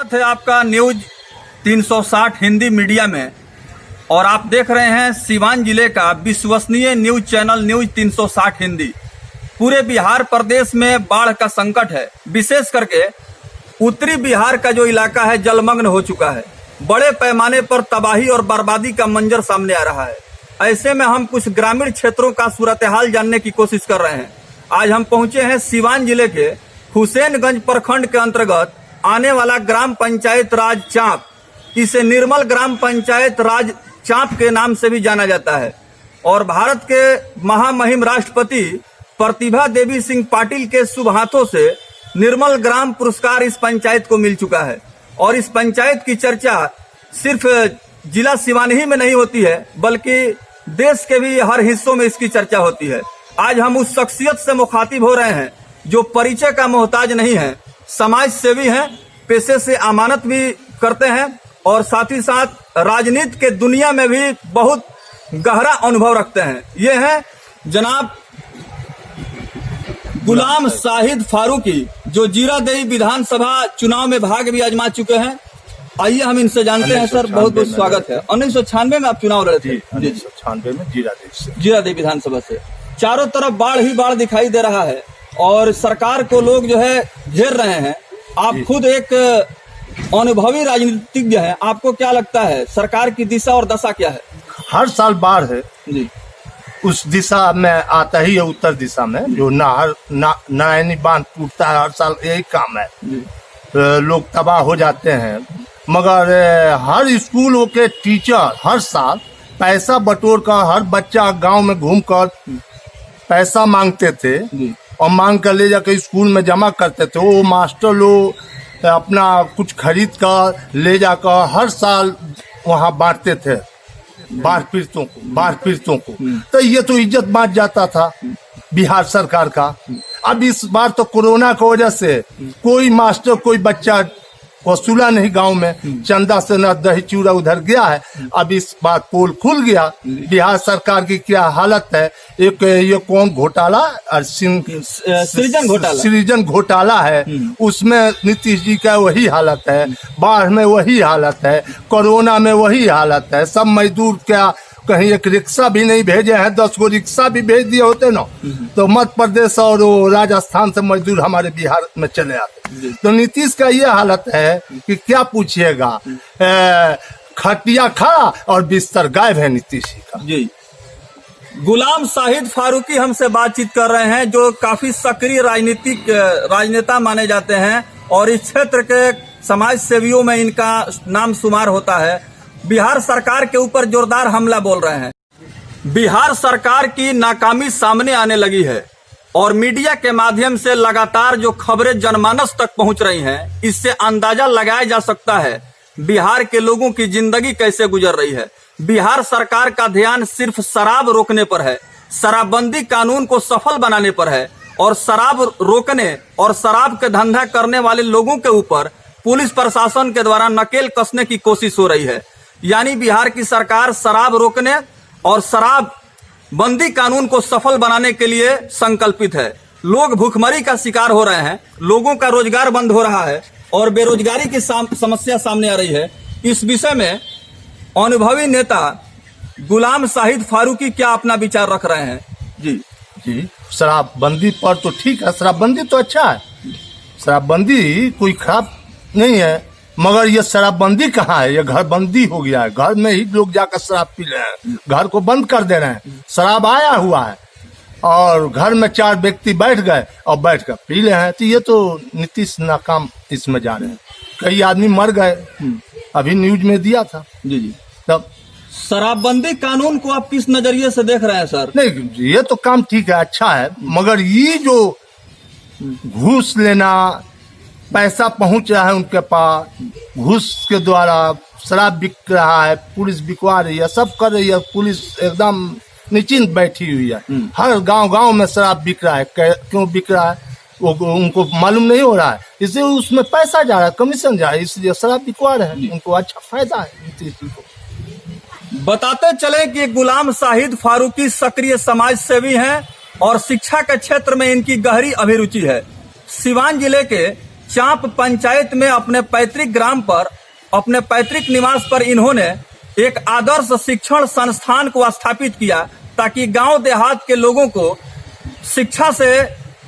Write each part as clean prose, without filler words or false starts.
है आपका news 360 Hindi media में और आप देख रहे हैं सीवान जिले का विश्वसनीय न्यूज चैनल न्यूज 360 हिंदी। पूरे बिहार प्रदेश में बाढ़ का संकट है। विशेष करके उत्तरी बिहार का जो इलाका है जलमग्न हो चुका है। बड़े पैमाने पर तबाही और बर्बादी का मंजर सामने आ रहा है। ऐसे में हम कुछ ग्रामीण क्षेत्रों का सूरत हाल जानने की कोशिश कर रहे हैं। आज हम पहुंचे हैं सीवान जिले के हुसैनगंज प्रखंड के अंतर्गत आने वाला ग्राम पंचायत राज चांप, इसे निर्मल ग्राम पंचायत राज चांप के नाम से भी जाना जाता है। और भारत के महामहिम राष्ट्रपति प्रतिभा देवी सिंह पाटिल के शुभ हाथों से निर्मल ग्राम पुरस्कार इस पंचायत को मिल चुका है। और इस पंचायत की चर्चा सिर्फ जिला सिवान ही में नहीं होती है, बल्कि देश के भी हर हिस्सों में इसकी चर्चा होती है। आज हम उस शख्सियत से मुखातिब हो रहे हैं जो परिचय का मोहताज नहीं है, समाज सेवी हैं, पेशे से अमानत भी करते हैं और साथ ही साथ राजनीति के दुनिया में भी बहुत गहरा अनुभव रखते हैं। ये हैं जनाब गुलाम शाहिद फारूकी, जो जीरादेई विधानसभा चुनाव में भाग भी आजमा चुके हैं। आइए हम इनसे जानते हैं। सर, बहुत बहुत स्वागत है। 1996 में आप चुनाव लड़े थे? 1996 में जीरादेई विधानसभा से। चारों तरफ बाढ़ ही बाढ़ दिखाई दे रहा है और सरकार को लोग जो है घेर रहे हैं। आप खुद एक अनुभवी राजनीतिज्ञ हैं, आपको क्या लगता है सरकार की दिशा और दशा क्या है? हर साल बाढ़ है जी, उस दिशा में आता ही है, उत्तर दिशा में जो नारायणी बांध टूटता है, हर साल यही काम है। लोग तबाह हो जाते हैं। मगर हर स्कूल के टीचर हर साल पैसा बटोर कर हर बच्चा गांव में घूमकर पैसा मांगते थे और मांग कर ले जाकर स्कूल में जमा करते थे। वो मास्टर लोग अपना कुछ खरीद कर ले जाकर हर साल वहाँ बांटते थे बाढ़ पीड़ितों को। तो ये तो इज्जत बांट जाता था बिहार सरकार का। अब इस बार तो कोरोना की वजह से कोई मास्टर कोई बच्चा वसूला नहीं गांव में, चंदा से न दही चूड़ा उधर गया है। अब इस बार पोल खुल गया। बिहार सरकार की क्या हालत है। एक ये कौन घोटाला, सृजन घोटाला है, उसमें नीतीश जी का वही हालत है, बाढ़ में वही हालत है, कोरोना में वही हालत है। सब मजदूर क्या कहीं एक रिक्शा भी नहीं भेजे हैं, 10 गो रिक्शा भी भेज दिए होते ना तो मध्य प्रदेश और राजस्थान से मजदूर हमारे बिहार में चले आते। तो नीतीश का ये हालत है कि क्या पूछिएगा, खटिया खड़ा और बिस्तर गायब है नीतीश जी का। जी, गुलाम शाहिद फारूकी हमसे बातचीत कर रहे हैं, जो काफी सक्रिय राजनेता माने जाते हैं और इस क्षेत्र के समाज सेवियों में इनका नाम शुमार होता है। बिहार सरकार के ऊपर जोरदार हमला बोल रहे हैं। बिहार सरकार की नाकामी सामने आने लगी है और मीडिया के माध्यम से लगातार जो खबरें जनमानस तक पहुंच रही हैं, इससे अंदाजा लगाया जा सकता है बिहार के लोगों की जिंदगी कैसे गुजर रही है। बिहार सरकार का ध्यान सिर्फ शराब रोकने पर है, शराबबंदी कानून को सफल बनाने पर है और शराब रोकने और शराब के धंधा करने वाले लोगों के ऊपर पुलिस प्रशासन के द्वारा नकेल कसने की कोशिश हो रही है। यानी बिहार की सरकार शराब रोकने और शराब बंदी कानून को सफल बनाने के लिए संकल्पित है। लोग भूखमरी का शिकार हो रहे हैं, लोगों का रोजगार बंद हो रहा है और बेरोजगारी की समस्या सामने आ रही है। इस विषय में अनुभवी नेता गुलाम शाहिद फारूकी क्या अपना विचार रख रहे हैं? जी, शराबबंदी पर तो ठीक है, शराबबंदी तो अच्छा है, शराबबंदी कोई खराब नहीं है। मगर ये शराबबंदी कहाँ है, ये घर बंदी हो गया है। घर में ही लोग जाकर शराब पी रहे हैं, घर को बंद कर दे रहे हैं। शराब आया हुआ है और घर में 4 व्यक्ति बैठ गए और बैठ कर पी रहे हैं। तो ये तो नीतीश नाकाम इसमें जा रहे हैं। कई आदमी मर गए, अभी न्यूज में दिया था। जी, तब शराबबंदी कानून को आप किस नजरिए से देख रहे हैं सर? नहीं, ये तो काम ठीक है, अच्छा है, मगर ये जो घूस लेना, पैसा पहुंच रहा है उनके पास, घूस के द्वारा शराब बिक रहा है, पुलिस बिकवा रही है, सब कर रही है। पुलिस एकदम निश्चिंत बैठी हुई है। हर गांव में शराब बिक रहा है। क्यों बिक रहा है वो उनको मालूम नहीं हो रहा है, इसलिए उसमें पैसा जा रहा है, कमीशन जा रहा है, इसलिए शराब बिकवा रहे हैं। उनको अच्छा फायदा है नीतीश जी को। बताते चले कि गुलाम शाहिद फारूकी सक्रिय समाज सेवी हैं और शिक्षा के क्षेत्र में इनकी गहरी अभिरुचि है। सिवान जिले के चांप पंचायत में अपने पैतृक ग्राम पर, अपने पैतृक निवास पर इन्होंने एक आदर्श शिक्षण संस्थान को स्थापित किया ताकि गांव देहात के लोगों को शिक्षा से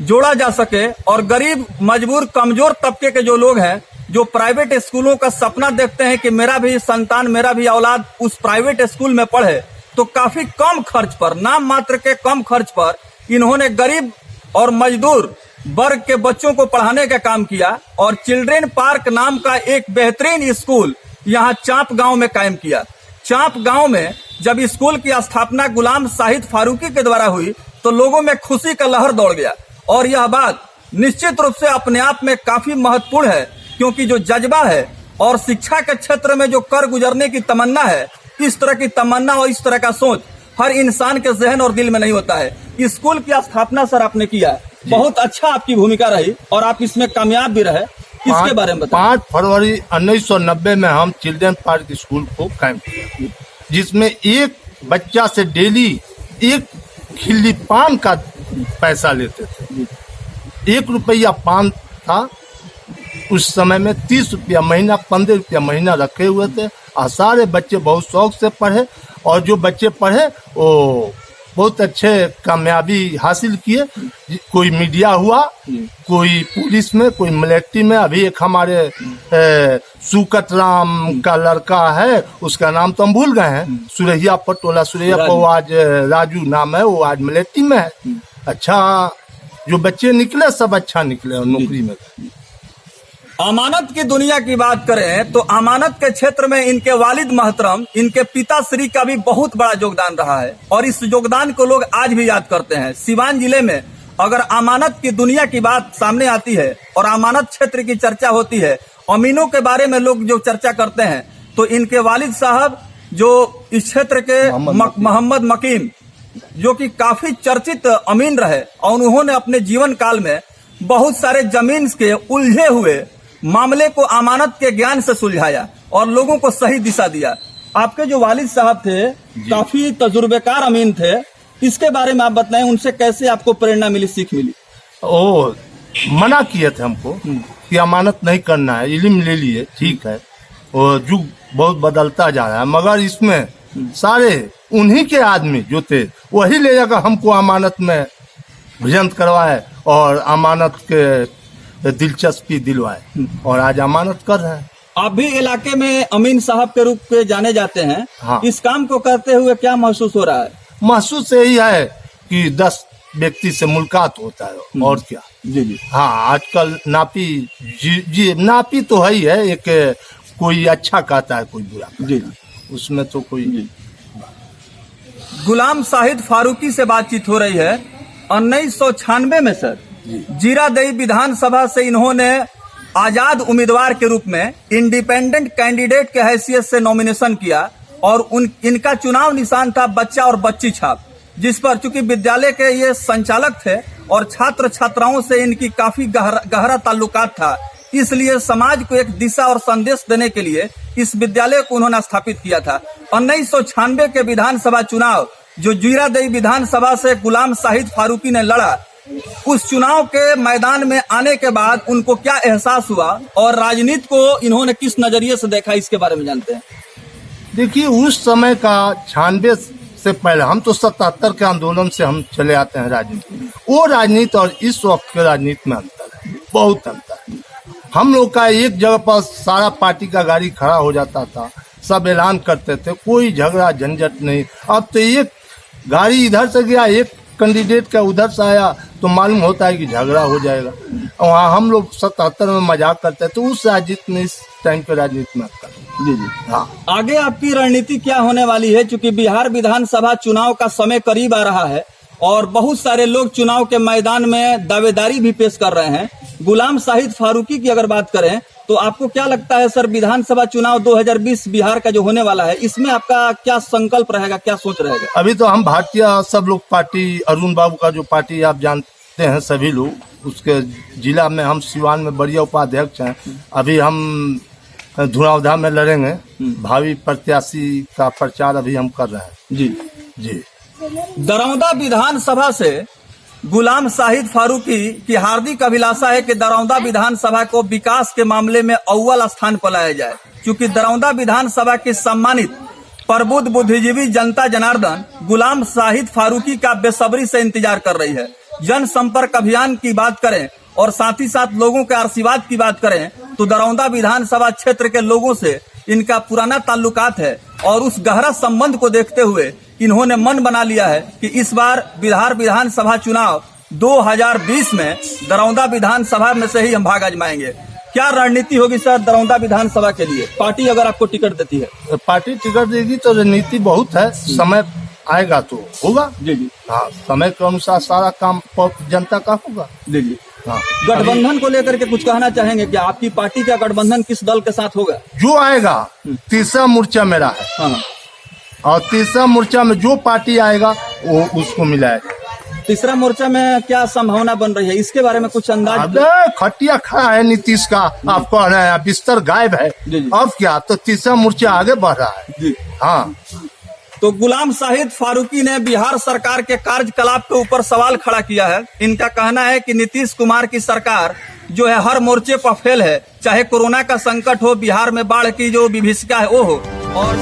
जोड़ा जा सके और गरीब, मजबूर, कमजोर तबके के जो लोग हैं, जो प्राइवेट स्कूलों का सपना देखते हैं कि मेरा भी संतान, मेरा भी औलाद उस प्राइवेट स्कूल में पढ़े, तो काफी कम खर्च पर, नाम मात्र के कम खर्च पर इन्होंने गरीब और मजदूर वर्ग के बच्चों को पढ़ाने का काम किया और चिल्ड्रेन पार्क नाम का एक बेहतरीन स्कूल यहाँ चांप गांव में कायम किया। चांप गांव में जब स्कूल की स्थापना गुलाम साहिद फारूकी के द्वारा हुई तो लोगों में खुशी का लहर दौड़ गया और यह बात निश्चित रूप से अपने आप में काफी महत्वपूर्ण है, क्योंकि जो जज्बा है और शिक्षा के क्षेत्र में जो कर गुजरने की तमन्ना है, इस तरह की तमन्ना और इस तरह का सोच हर इंसान के जहन और दिल में नहीं होता है। स्कूल की स्थापना सर आपने किया, बहुत अच्छा आपकी भूमिका रही और आप इसमें कामयाब भी रहे, इसके बारे में बताएं। 5 फरवरी 1990 में हम चिल्ड्रन पार्क स्कूल को कायम किया, जिसमें एक बच्चा से डेली 1 खिल्ली पान का पैसा लेते थे। 1 रुपया पान था उस समय में, 30 रुपया महीना, 15 रुपया महीना रखे हुए थे और सारे बच्चे बहुत शौक से पढ़े और जो बच्चे पढ़े वो बहुत अच्छे कामयाबी हासिल किए। कोई मीडिया हुआ, कोई पुलिस में, कोई मिलिट्री में। अभी एक हमारे सुकत राम का लड़का है, उसका नाम तो हम भूल गए हैं, सुरैया पटोला, सुरैया पर वो आज राजू नाम है, वो आज मिलिट्री में है। अच्छा, जो बच्चे निकले सब अच्छा निकले और नौकरी में। अमानत की दुनिया की बात करें तो अमानत के क्षेत्र में इनके वालिद मोहतरम, इनके पिताश्री का भी बहुत बड़ा योगदान रहा है और इस योगदान को लोग आज भी याद करते हैं। सिवान जिले में अगर अमानत की दुनिया की बात सामने आती है और अमानत क्षेत्र की चर्चा होती है, अमीनों के बारे में लोग जो चर्चा करते हैं, तो इनके वालिद साहब जो इस क्षेत्र के मोहम्मद मकीम, जो कि काफी चर्चित अमीन रहे और उन्होंने अपने जीवन काल में बहुत सारे जमीन के उलझे हुए मामले को अमानत के ज्ञान से सुलझाया और लोगों को सही दिशा दिया। आपके जो वालिद साहब थे काफी तजुर्बेकार अमीन थे, इसके बारे में आप बताएं, उनसे कैसे आपको प्रेरणा मिली, सीख मिली? ओ, मना किए थे हमको कि अमानत नहीं करना है, इल्म ले लिए, ठीक है, और युग बहुत बदलता जा रहा है, मगर इसमें सारे उन्हीं के आदमी जो थे वही ले जाकर हमको अमानत में भिजंत करवाए और अमानत के दिलचस्पी दिलवाए और आज अमानत कर रहे हैं। आप भी इलाके में अमीन साहब के रूप में जाने जाते हैं। हाँ। इस काम को करते हुए क्या महसूस हो रहा है? महसूस यही है कि 10 व्यक्ति से मुलाकात होता है और क्या। जी जी। हाँ, आजकल नापी जी नापी तो है ही है, एक कोई अच्छा कहता है, कोई बुरा कहता है। जी, उसमें तो कोई। गुलाम साहिद फारूकी से बातचीत हो रही है। 1996 में सर जीरादेई विधानसभा से इन्होंने आजाद उम्मीदवार के रूप में इंडिपेंडेंट कैंडिडेट के हैसियत से नॉमिनेशन किया और इनका चुनाव निशान था बच्चा और बच्ची छाप, जिस पर चूंकि विद्यालय के ये संचालक थे और छात्र छात्राओं से इनकी काफी गहरा ताल्लुकात था, इसलिए समाज को एक दिशा और संदेश देने के लिए इस विद्यालय को उन्होंने स्थापित किया था। 1996 के विधानसभा चुनाव जो जीरादेई विधानसभा से गुलाम साहिद फारूकी ने लड़ा, उस चुनाव के मैदान में आने के बाद उनको क्या एहसास हुआ और राजनीति को इन्होंने किस नजरिए से देखा, इसके बारे में जानते हैं। देखिए, उस समय का 96 से पहले, हम तो 77 के आंदोलन से हम चले आते हैं राजनीति में, वो राजनीति और इस वक्त के राजनीति में अंतर है, बहुत अंतर है। हम लोग का एक जगह पर सारा पार्टी का गाड़ी खड़ा हो जाता था, सब ऐलान करते थे, कोई झगड़ा झंझट नहीं। अब तो एक गाड़ी इधर से गया, एक कैंडिडेट का उधर से आया तो मालूम होता है कि झगड़ा हो जाएगा। वहाँ हम लोग 77 में मजाक करते हैं, तो उस राजनीति में, इस टाइम के राजनीति में अंतर है। जी जी। हाँ, आगे आपकी रणनीति क्या होने वाली है, क्योंकि बिहार विधानसभा चुनाव का समय करीब आ रहा है और बहुत सारे लोग चुनाव के मैदान में दावेदारी भी पेश कर रहे हैं। गुलाम साहिद फारूकी की अगर बात करें तो आपको क्या लगता है सर, विधानसभा चुनाव 2020 बिहार का जो होने वाला है, इसमें आपका क्या संकल्प रहेगा, क्या सोच रहेगा? अभी तो हम भारतीय सब लोग पार्टी, अरुण बाबू का जो पार्टी आप जानते हैं सभी लोग, उसके जिला में हम सिवान में बढ़िया उपाध्यक्ष हैं। अभी हम धुनावधा में लड़ेंगे, भावी प्रत्याशी का प्रचार अभी हम कर रहे हैं। जी जी। दरौंदा विधानसभा से गुलाम शाहिद फारूकी की हार्दिक अभिलाषा है कि दरौंदा विधानसभा को विकास के मामले में अव्वल स्थान पर लाया जाए, क्योंकि दरौंदा विधानसभा की सम्मानित प्रबुद्ध बुद्धिजीवी जनता जनार्दन गुलाम शाहिद फारूकी का बेसब्री से इंतजार कर रही है। जनसंपर्क अभियान की बात करें और साथ ही साथ लोगों के आशीर्वाद की बात करें तो दरौंदा विधानसभा क्षेत्र के लोगों से इनका पुराना ताल्लुकात है और उस गहरा संबंध को देखते हुए इन्होंने मन बना लिया है कि इस बार बिहार विधानसभा चुनाव 2020 में दरौंदा विधानसभा में से ही हम भाग आजमाएंगे। क्या रणनीति होगी सर दरौंदा विधानसभा के लिए, पार्टी अगर आपको टिकट देती है? पार्टी टिकट देगी तो रणनीति बहुत है, समय आएगा तो होगा। जी जी हाँ, समय के अनुसार सारा काम जनता का होगा। जी जी। हाँ, गठबंधन को लेकर के कुछ कहना चाहेंगे कि आपकी पार्टी का गठबंधन किस दल के साथ होगा? जो आएगा तीसरा मोर्चा मेरा है। हाँ, और तीसरा मोर्चा में जो पार्टी आएगा वो उसको मिलाएगा। तीसरा मोर्चा में क्या संभावना बन रही है, इसके बारे में कुछ अंदाज? अबे खटिया खड़ा है नीतीश का, आप कह रहे हैं बिस्तर गायब है, अब क्या? तो तीसरा मोर्चा आगे बढ़ रहा है जी। हाँ, तो गुलाम शाहिद फारूकी ने बिहार सरकार के कार्यकलाप के ऊपर सवाल खड़ा किया है। इनका कहना है कि नीतीश कुमार की सरकार जो है हर मोर्चे पर फेल है, चाहे कोरोना का संकट हो, बिहार में बाढ़ की जो विभीषिका है वो हो, और